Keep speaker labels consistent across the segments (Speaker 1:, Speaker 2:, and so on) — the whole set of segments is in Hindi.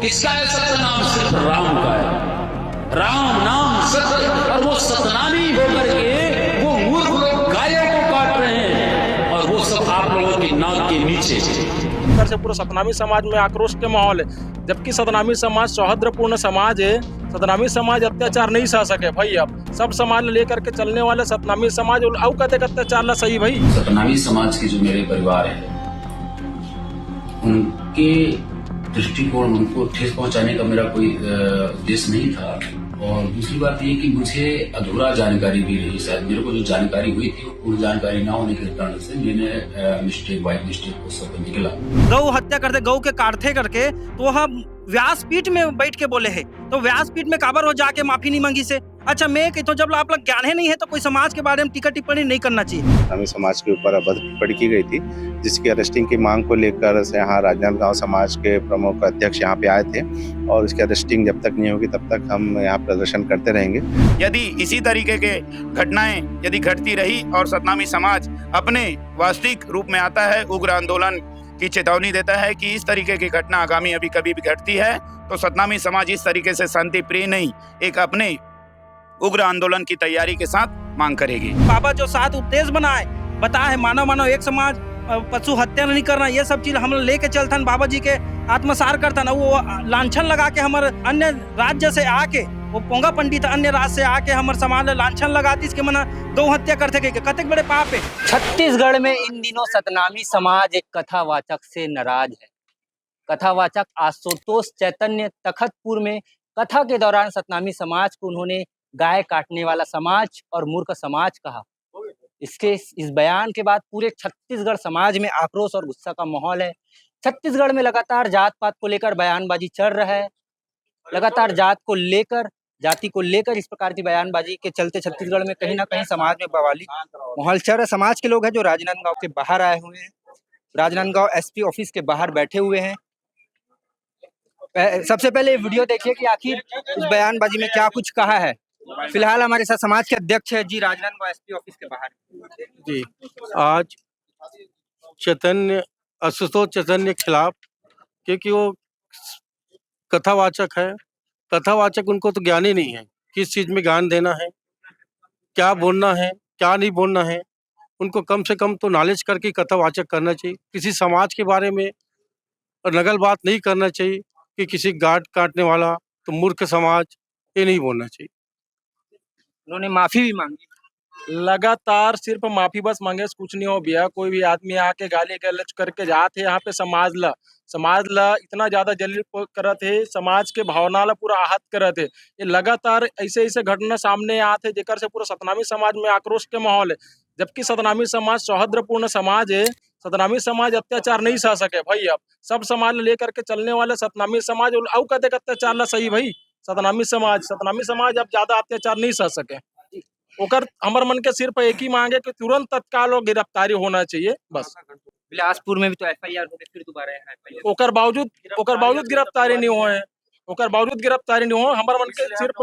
Speaker 1: किसका है सत्य नाम? सिर्फ राम का है। राम नाम सत्य, और वो सतनामी होकर के वो मूर्ख लोग गायों को काट रहे हैं, और वो सब आप लोगों की नाक के नीचे।
Speaker 2: से पूरा सतनामी समाज में आक्रोश के माहौल है, जबकि सतनामी समाज सौहार्दपूर्ण समाज है। सतनामी समाज अत्याचार नहीं सह सके भाई। अब सब समाज लेकर के चलने वाले सतनामी समाज और कहते अत्याचार ला सही भाई।
Speaker 1: सतनामी समाज के जो मेरे परिवार है, उनके दृष्टिकोण, उनको ठेस पहुंचाने का मेरा कोई उद्देश्य नहीं था। और दूसरी बात ये कि मुझे अधूरा जानकारी भी रही। शायद मेरे को जो जानकारी हुई थी उस जानकारी ना होने के कारण से मैंने मिस्टेक बाय मिस्टेक को सब निकला।
Speaker 3: गौ हत्या करते, गौ के काटते करके तो हम व्यासपीठ में बैठ के बोले है, तो व्यासपीठ में काबर हो जाके माफी नहीं मांगी से। अच्छा, मैं कहता हूँ जब आप लोग ज्ञान ही नहीं है तो कोई समाज के बारे में टीका टिप्पणी नहीं करना चाहिए।
Speaker 4: हमें समाज के ऊपर अभद्र टिप्पणी की गई थी, जिसकी अरेस्टिंग की मांग को लेकर यहाँ राजनांदगांव समाज के प्रमुख अध्यक्ष यहाँ पे आए थे, और इसकी अरेस्टिंग जब तक नहीं होगी तब तक हम यहाँ प्रदर्शन करते रहेंगे।
Speaker 5: यदि इसी तरीके के घटनाएं यदि घटती रही और सतनामी समाज अपने वास्तविक रूप में आता है, उग्र आंदोलन की चेतावनी देता है कि इस तरीके की घटना आगामी अभी कभी भी घटती है तो सतनामी समाज इस तरीके से शांति प्रिय नहीं, एक अपने उग्र आंदोलन की तैयारी के साथ मांग करेगी।
Speaker 3: बाबा जो 7 उपदेश बनाए, बताया है मानव एक समाज, पशु हत्या नहीं करना, ये सब चीज हम लेके चलथन बाबा जी के आत्मसार करथन। वो लांछन लगा के हमारे अन्य राज्य से आके, वो पोंगा पंडित अन्य राज्य से आके हमारे समाज लांछन लगाती इसके मना गौ हत्या करते के कतक बड़े पाप है।
Speaker 6: छत्तीसगढ़ में इन दिनों सतनामी समाज एक कथावाचक से नाराज है। कथावाचक आशुतोष चैतन्य तखतपुर में कथा के दौरान सतनामी समाज को उन्होंने गाय काटने वाला समाज और मूर्ख समाज कहा। इस बयान के बाद पूरे छत्तीसगढ़ समाज में आक्रोश और गुस्सा का माहौल है। छत्तीसगढ़ में लगातार जात पात को लेकर बयानबाजी चल रहा है। लगातार जाति को लेकर इस प्रकार की बयानबाजी के चलते छत्तीसगढ़ में कहीं ना कहीं समाज में बवाली माहौल चल रहा है। समाज के लोग हैं जो राजनांदगांव के बाहर आए हुए हैं, राजनांदगांव एसपी ऑफिस के बाहर बैठे हुए हैं। सबसे पहले वीडियो देखिए कि आखिर इस बयानबाजी में क्या कुछ कहा है। फिलहाल हमारे साथ समाज के अध्यक्ष है जी, राजनांदगांव एसपी ऑफिस के बाहर
Speaker 2: जी। आज आशुतोष चैतन्य के खिलाफ, क्योंकि वो कथावाचक है। कथावाचक उनको तो ज्ञान ही नहीं है, किस चीज में ज्ञान देना है, क्या बोलना है, क्या नहीं बोलना है। उनको कम से कम तो नॉलेज करके कथावाचक करना चाहिए। किसी समाज के बारे में नकल बात नहीं करना चाहिए कि किसी गाड काटने वाला तो मूर्ख समाज, ये नहीं बोलना चाहिए।
Speaker 3: उन्होंने माफी भी मांगी।
Speaker 2: लगातार सिर्फ माफी बस मांगे कुछ नहीं हो भैया। कोई भी आदमी आके गाली गलौज करके जाते यहाँ पे समाज ला इतना ज्यादा जलील करत है, समाज के भावना ला पूरा आहत करत है। ये लगातार ऐसे घटना सामने आते जेकर से पूरा सतनामी समाज में आक्रोश के माहौल है, जबकि सतनामी समाज सौहार्दपूर्ण समाज है। सतनामी समाज अत्याचार नहीं सह सके भाई। अब सब समाज लेकर के चलने वाले सतनामी समाज और कहते अत्याचार ला सही भाई। सतनामी समाज अब ज्यादा अत्याचार नहीं सह सके। ओकर हमर मन के सिर्फ एक ही मांगे कि तुरंत तत्काल और गिरफ्तारी होना चाहिए बस।
Speaker 3: बिलासपुर में भी तो एफआईआर हो गई, फिर दोबारा एफआईआर।
Speaker 2: ओकर बावजूद गिरफ्तारी नहीं हो। हमर मन के सिर्फ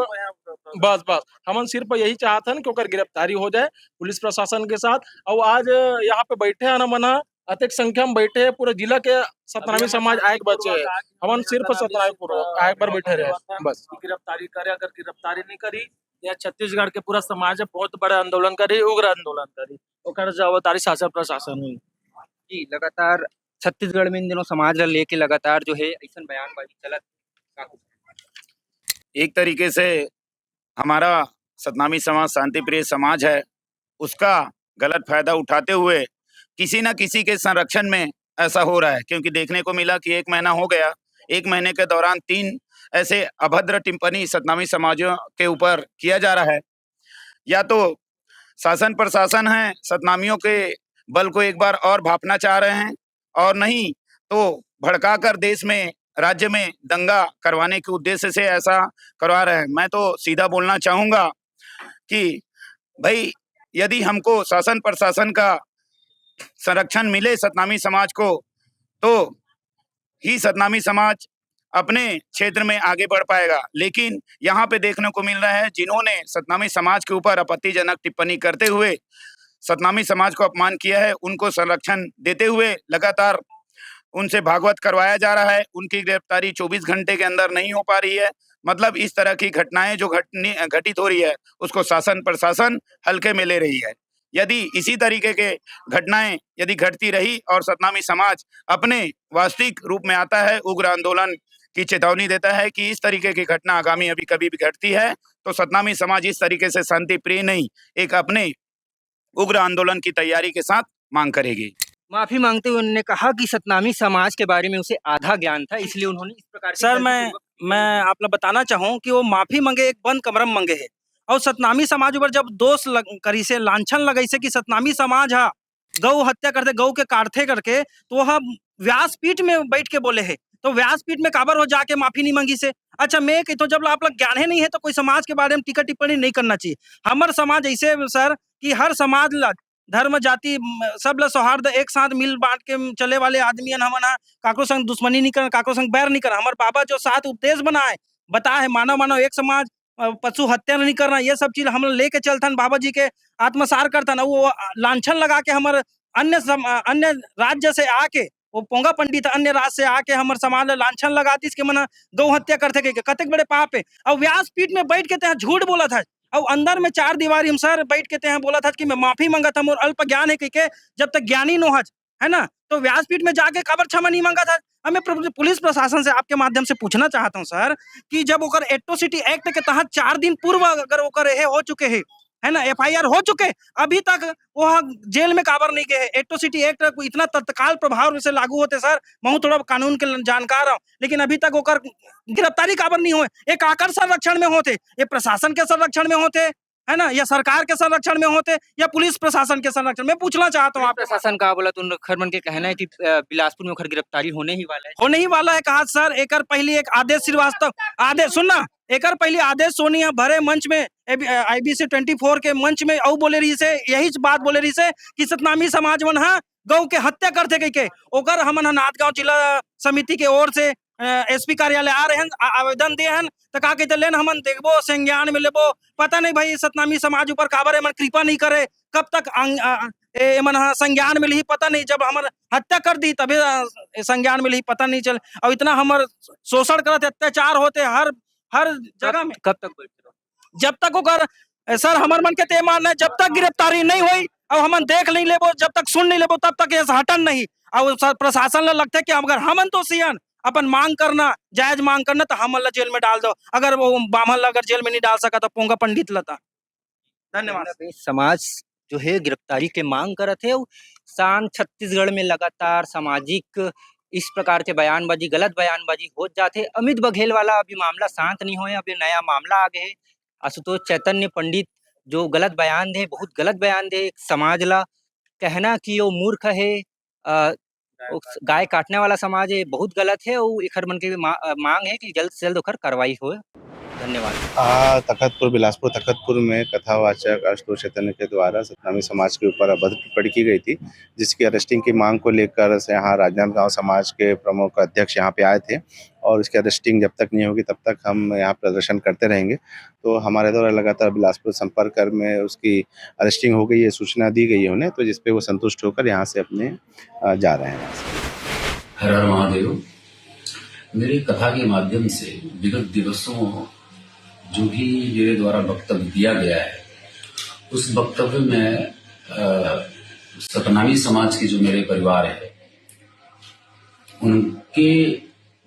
Speaker 2: बस हमन सिर्फ यही चाहतन कि ओकर गिरफ्तारी हो जाए पुलिस प्रशासन के साथ। और आज यहाँ पे बैठे हैं ना मना अत्यधिक संख्या में बैठे हैं, पूरे जिला के सतनामी समाज आए बच्चे हैं। हमन सिर्फ सतनामी आए पर बैठे रहे बस।
Speaker 7: गिरफ्तारी करे, अगर गिरफ्तारी नहीं करी या छत्तीसगढ़ के पूरा समाज बहुत बड़ा आंदोलन करी, उग्र आंदोलन करी, ओकर जवाबदारी शासन प्रशासन हुई।
Speaker 3: जी, लगातार छत्तीसगढ़ में इन दिनों समाज ला लेके लगातार जो है ऐसा बयानबाजी चलत।
Speaker 5: एक तरीके से हमारा सतनामी समाज शांति प्रिय समाज है, उसका गलत फायदा उठाते हुए किसी न किसी के संरक्षण में ऐसा हो रहा है। क्योंकि देखने को मिला कि 1 महीना हो गया, 1 महीने के दौरान 3 ऐसे अभद्र टिप्पणी सतनामी समाजों के ऊपर किया जा रहा है। या तो शासन प्रशासन है सतनामियों के बल को एक बार और भापना चाह रहे हैं, और नहीं तो भड़काकर देश में राज्य में दंगा करवाने के उद्देश्य से ऐसा करवा रहे हैं। मैं तो सीधा बोलना चाहूँगा कि भाई, यदि हमको शासन प्रशासन का संरक्षण मिले सतनामी समाज को, तो ही सतनामी समाज अपने क्षेत्र में आगे बढ़ पाएगा। लेकिन यहाँ पे देखने को मिल रहा है जिन्होंने सतनामी समाज के ऊपर आपत्तिजनक टिप्पणी करते हुए सतनामी समाज को अपमान किया है, उनको संरक्षण देते हुए लगातार उनसे भागवत करवाया जा रहा है, उनकी गिरफ्तारी 24 घंटे के अंदर नहीं हो पा रही है। मतलब इस तरह की घटनाएं जो घटित हो रही है उसको शासन प्रशासन हल्के में ले रही है। यदि इसी तरीके के घटनाएं यदि घटती रही और सतनामी समाज अपने वास्तविक रूप में आता है, उग्र आंदोलन की चेतावनी देता है कि इस तरीके की घटना आगामी अभी कभी भी घटती है तो सतनामी समाज इस तरीके से शांति प्रिय नहीं, एक अपने उग्र आंदोलन की तैयारी के साथ मांग करेगी।
Speaker 6: माफी मांगते हुए उन्होंने कहा कि सतनामी समाज के बारे में उसे आधा ज्ञान था, इसलिए उन्होंने इस प्रकार की
Speaker 3: सर
Speaker 6: गलती
Speaker 3: मैं आप लोग बताना चाहूँ कि वो माफी मांगे एक बंद कमरा में मांगे है और सतनामी समाज ऊपर जब दोष करी से लांछन लगाई से कि सतनामी समाज हा गौ हत्या करते गौ के काटते करके तो वह व्यासपीठ में बैठ के बोले है तो व्यासपीठ में काबर हो जाके माफी नहीं मांगी से। अच्छा मैं कहता हूँ जब आप लोग ज्ञान ही नहीं है तो कोई समाज के बारे में टीका टिप्पणी नहीं करना चाहिए। हमार समाज ऐसे सर कि हर समाज धर्म जाति सब ला सौहार्द एक साथ मिल बांट के चले वाले आदमी हमन हा काकरो संग दुश्मनी नहीं कर काकरो संग बैर नहीं कर। हमारे बाबा जो सात उपदेश बनाए बता है मानव मानव एक समाज पशु हत्या नहीं करना ये सब चीज हम लेके चलथन बाबा जी के आत्मसार करथन। वो लांछन लगा के हमारे अन्य राज्य से आके वो पोंगा पंडित अन्य राज्य से आके हमारे समाज ला लांछन लगातीस के मना गौ हत्या करते के कतक बड़े पाप है। और व्यासपीठ में बैठ के तय झूठ बोला था और अंदर में चार दीवारी हम सर बैठ के तय बोला था कि मैं माफी मांगा था मोर अल्प ज्ञान है कि जब तक ज्ञानी नोहज है ना तो व्यासपीठ में जाके खबर क्षमा नहीं मांगा था। हमें पुलिस प्रशासन से आपके माध्यम से पूछना चाहता हूँ सर कि जब ओकर एट्रोसिटी एक्ट के तहत 4 दिन पूर्व अगर ओकर ये हो चुके हैं है ना FIR हो चुके अभी तक वो जेल में काबर नहीं गए। एट्रोसिटी एक्ट इतना तत्काल प्रभाव से लागू होते सर मैं थोड़ा कानून के जानकार हूँ लेकिन अभी तक ओकर गिरफ्तारी काबर नहीं हुए। ये काकर संरक्षण में होते, ये प्रशासन के संरक्षण में होते है ना या सरकार के संरक्षण में होते या पुलिस प्रशासन के संरक्षण में पूछना चाहता हूँ। आप
Speaker 6: प्रशासन का बोला तो खरमन के कहना है कि बिलासपुर में गिरफ्तारी होने ही वाला है कहा सर। एक पहले एक आदेश श्रीवास्तव आदेश सुनना एक पहले आदेश सोनिया भरे मंच में IBC 24 के मंच में औ बोले रही से यही बात बोले रही से कि सतनामी समाज मन हा गौ के हत्या करते के ओकर हमन नाथगांव जिला समिति के ओर से SP कार्यालय आ रहे हैं आवेदन दिए हैं तो का कहते लेन हमन देखबो संज्ञान में लेबो। पता नहीं भाई सतनामी समाज ऊपर काबर मन कृपा नहीं करे कब तक मन संज्ञान में ली पता नहीं। जब हमार हत्या कर दी तभी संज्ञान में ली पता नहीं चल और इतना हमार शोषण करते अत्याचार होते हर जगह में। कब तक बैठते रहो
Speaker 3: जब तक ओकर सर हमार मन के ते मानना है जब तक गिरफ्तारी नहीं हुई और हमन देख नहीं लेबो जब तक सुन नहीं लेबो तब तक ये हटन नहीं। और प्रशासन ला लगता है कि अगर हमन तो सियन अपन मांग करना जायज मांग करना तो हमन ला जेल में डाल दो। अगर वो बामन ला अगर जेल में नहीं डाल सका तो पोंगा पंडित लता। धन्यवाद।
Speaker 6: समाज जो है गिरफ्तारी के मांग करत है शांत छत्तीसगढ़ में लगातार सामाजिक इस प्रकार के बयानबाजी गलत बयानबाजी हो जाते। अमित बघेल वाला अभी मामला शांत नहीं हुआ, अभी नया मामला आ गया है। आशुतोष चैतन्य पंडित जो गलत बयान दे बहुत गलत बयान दे समाज ला कहना कि वो मूर्ख है गाय काटने वाला समाज है बहुत गलत है और एक मन की मांग है कि जल्द से जल्द ओकर कार्रवाई हो। धन्यवाद।
Speaker 4: तखतपुर बिलासपुर तखतपुर में कथावाचक आशुतोष चैतन्य के द्वारा सतनामी समाज के ऊपर अभद्र टिप्पणी की गई थी जिसकी अरेस्टिंग की मांग को लेकर यहाँ राजनांदगांव समाज के प्रमुख अध्यक्ष यहाँ पे आए थे और इसकी अरेस्टिंग जब तक नहीं होगी तब तक हम यहाँ प्रदर्शन करते रहेंगे। तो हमारे द्वारा लगातार बिलासपुर संपर्क कर में उसकी अरेस्टिंग हो गई है, सूचना दी गई है उन्हें, तो जिसपे वो संतुष्ट होकर यहाँ से अपने जा रहे हैं।
Speaker 1: हर हर महादेव। मेरी कथा के माध्यम से विगत दिवसों जो भी मेरे द्वारा वक्तव्य दिया गया है उस वक्तव्य में सतनामी समाज के जो मेरे परिवार है उनके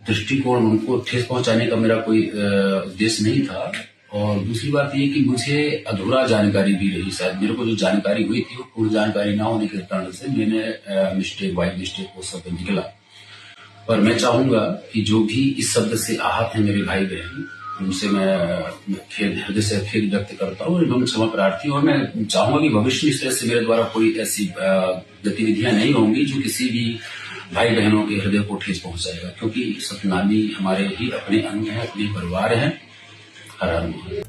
Speaker 1: दृष्टिकोण उनको ठेस पहुंचाने का मेरा कोई उद्देश्य नहीं था। और दूसरी बात ये कि मुझे अधूरा जानकारी भी रही, शायद मेरे को जो जानकारी हुई थी वो पूरी जानकारी ना होने के कारण से मैंने बाई मिस्टेक वो शब्द निकला। पर मैं चाहूंगा कि जो भी इस शब्द से आहत है मेरे भाई बहन उनसे मैं हृदय से खेद व्यक्त करता हूँ एवं क्षमा प्रार्थी। और मैं चाहूंगा कि भविष्य में इस तरह से मेरे द्वारा कोई ऐसी गतिविधियां नहीं होंगी जो किसी भी भाई बहनों के हृदय को ठेस पहुंचाएगा, क्योंकि सतनामी हमारे ही अपने अंग हैं, अपने परिवार हैं। हर हर महादेव।